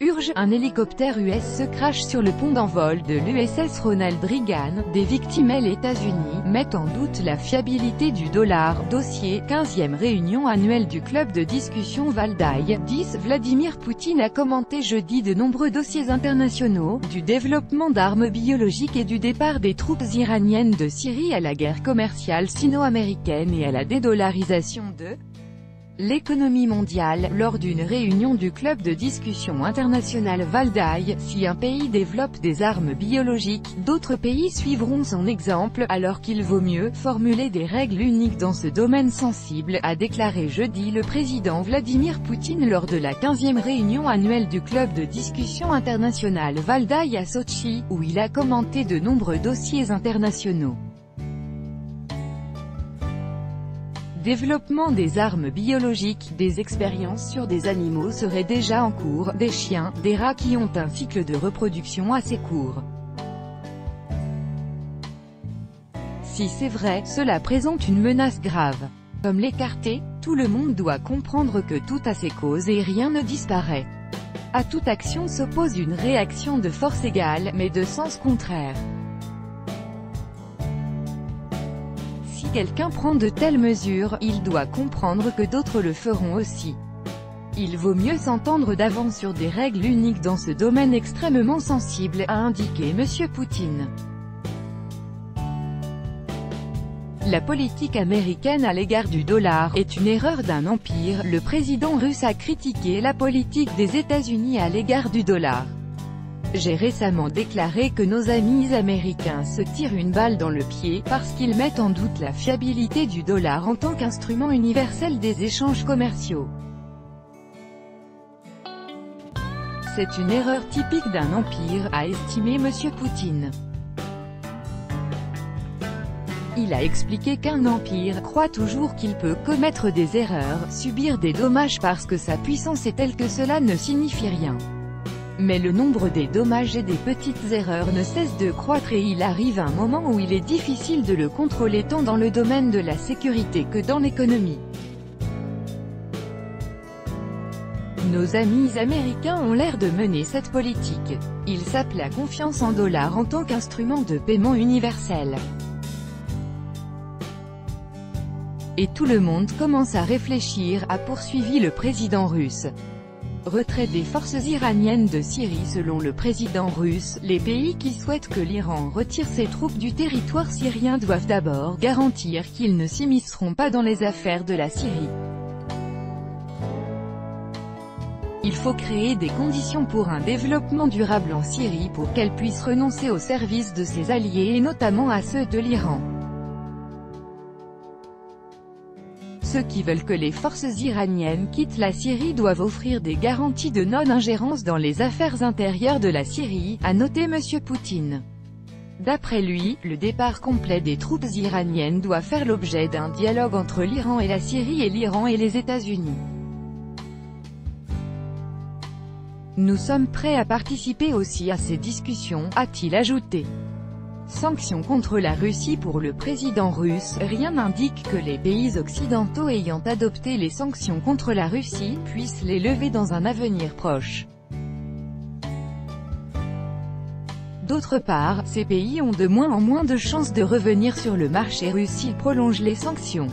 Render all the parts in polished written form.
Urge, un hélicoptère US se crache sur le pont d'envol de l'USS Ronald Reagan. Des victimes et les États-Unis mettent en doute la fiabilité du dollar. Dossier, 15e réunion annuelle du club de discussion Valdai. 10. Vladimir Poutine a commenté jeudi de nombreux dossiers internationaux, du développement d'armes biologiques et du départ des troupes iraniennes de Syrie à la guerre commerciale sino-américaine et à la dédollarisation de l'économie mondiale. Lors d'une réunion du club de discussion international Valdai, si un pays développe des armes biologiques, d'autres pays suivront son exemple, alors qu'il vaut mieux formuler des règles uniques dans ce domaine sensible, a déclaré jeudi le président Vladimir Poutine lors de la 15e réunion annuelle du club de discussion international Valdai à Sotchi, où il a commenté de nombreux dossiers internationaux. Développement des armes biologiques, des expériences sur des animaux seraient déjà en cours, des chiens, des rats qui ont un cycle de reproduction assez court. Si c'est vrai, cela présente une menace grave. Comme l'écarter, tout le monde doit comprendre que tout a ses causes et rien ne disparaît. À toute action s'oppose une réaction de force égale, mais de sens contraire. Si quelqu'un prend de telles mesures, il doit comprendre que d'autres le feront aussi. Il vaut mieux s'entendre d'avance sur des règles uniques dans ce domaine extrêmement sensible, a indiqué M. Poutine. La politique américaine à l'égard du dollar est une erreur d'un empire. Le président russe a critiqué la politique des États-Unis à l'égard du dollar. J'ai récemment déclaré que nos amis américains se tirent une balle dans le pied, parce qu'ils mettent en doute la fiabilité du dollar en tant qu'instrument universel des échanges commerciaux. C'est une erreur typique d'un empire, a estimé M. Poutine. Il a expliqué qu'un empire croit toujours qu'il peut commettre des erreurs, subir des dommages parce que sa puissance est telle que cela ne signifie rien. Mais le nombre des dommages et des petites erreurs ne cesse de croître et il arrive un moment où il est difficile de le contrôler tant dans le domaine de la sécurité que dans l'économie. Nos amis américains ont l'air de mener cette politique. Ils sapent la confiance en dollars en tant qu'instrument de paiement universel. Et tout le monde commence à réfléchir, a poursuivi le président russe. Retrait des forces iraniennes de Syrie. Selon le président russe, les pays qui souhaitent que l'Iran retire ses troupes du territoire syrien doivent d'abord garantir qu'ils ne s'immisceront pas dans les affaires de la Syrie. Il faut créer des conditions pour un développement durable en Syrie pour qu'elle puisse renoncer au service de ses alliés et notamment à ceux de l'Iran. Ceux qui veulent que les forces iraniennes quittent la Syrie doivent offrir des garanties de non-ingérence dans les affaires intérieures de la Syrie, a noté M. Poutine. D'après lui, le départ complet des troupes iraniennes doit faire l'objet d'un dialogue entre l'Iran et la Syrie et l'Iran et les États-Unis. Nous sommes prêts à participer aussi à ces discussions, a-t-il ajouté. Sanctions contre la Russie. Pour le président russe, rien n'indique que les pays occidentaux ayant adopté les sanctions contre la Russie puissent les lever dans un avenir proche. D'autre part, ces pays ont de moins en moins de chances de revenir sur le marché russe s'ils prolongent les sanctions.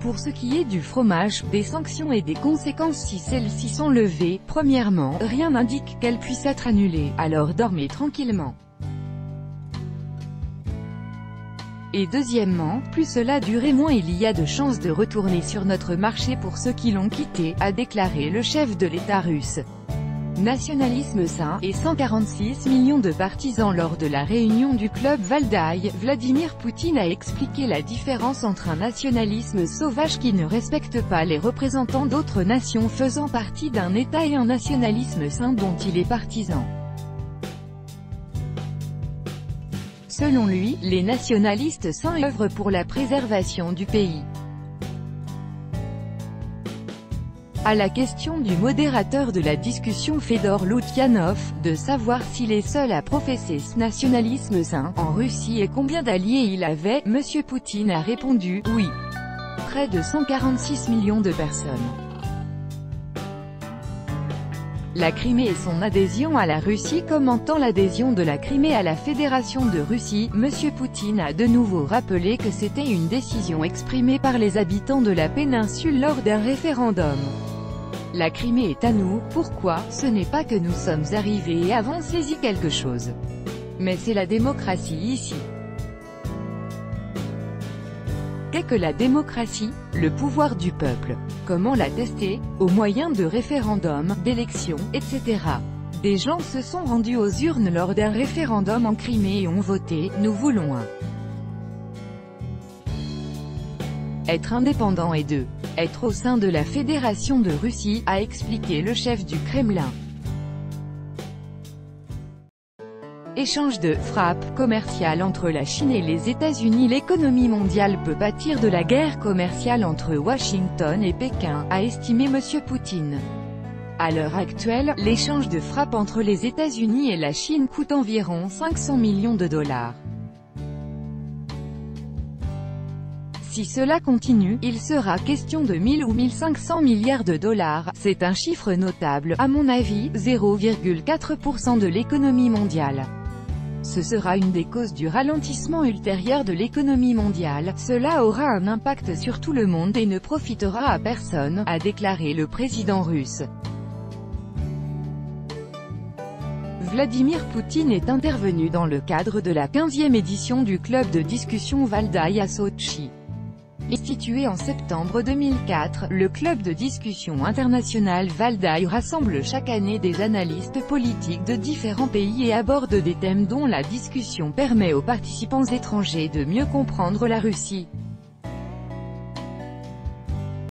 Pour ce qui est du fromage, des sanctions et des conséquences si celles-ci sont levées, premièrement, rien n'indique qu'elles puissent être annulées, alors dormez tranquillement. Et deuxièmement, plus cela dure et moins il y a de chances de retourner sur notre marché pour ceux qui l'ont quitté, a déclaré le chef de l'État russe. Nationalisme sain, et 146 millions de partisans. Lors de la réunion du club Valdai, Vladimir Poutine a expliqué la différence entre un nationalisme sauvage qui ne respecte pas les représentants d'autres nations faisant partie d'un État et un nationalisme sain dont il est partisan. Selon lui, les nationalistes sains œuvrent pour la préservation du pays. À la question du modérateur de la discussion Fedor Loukyanov, de savoir s'il est seul à professer ce nationalisme sain en Russie et combien d'alliés il avait, M. Poutine a répondu « Oui ». Près de 146 millions de personnes. La Crimée et son adhésion à la Russie. Commentant l'adhésion de la Crimée à la Fédération de Russie, M. Poutine a de nouveau rappelé que c'était une décision exprimée par les habitants de la péninsule lors d'un référendum. La Crimée est à nous. Pourquoi? Ce n'est pas que nous sommes arrivés et avons saisi quelque chose. Mais c'est la démocratie ici. Qu'est-ce que la démocratie? Le pouvoir du peuple. Comment la tester? Au moyen de référendums, d'élections, etc. Des gens se sont rendus aux urnes lors d'un référendum en Crimée et ont voté « Nous voulons être indépendant et être au sein de la Fédération de Russie », a expliqué le chef du Kremlin. Échange de frappe commerciale entre la Chine et les États-Unis. L'économie mondiale peut pâtir de la guerre commerciale entre Washington et Pékin, a estimé M. Poutine. À l'heure actuelle, l'échange de frappe entre les États-Unis et la Chine coûte environ 500 millions de dollars. Si cela continue, il sera question de 1000 ou 1500 milliards de dollars. C'est un chiffre notable, à mon avis, 0,4% de l'économie mondiale. Ce sera une des causes du ralentissement ultérieur de l'économie mondiale. Cela aura un impact sur tout le monde et ne profitera à personne, a déclaré le président russe. Vladimir Poutine est intervenu dans le cadre de la 15e édition du club de discussion Valdai à Sotchi. Institué en septembre 2004, le club de discussion international Valdai rassemble chaque année des analystes politiques de différents pays et aborde des thèmes dont la discussion permet aux participants étrangers de mieux comprendre la Russie.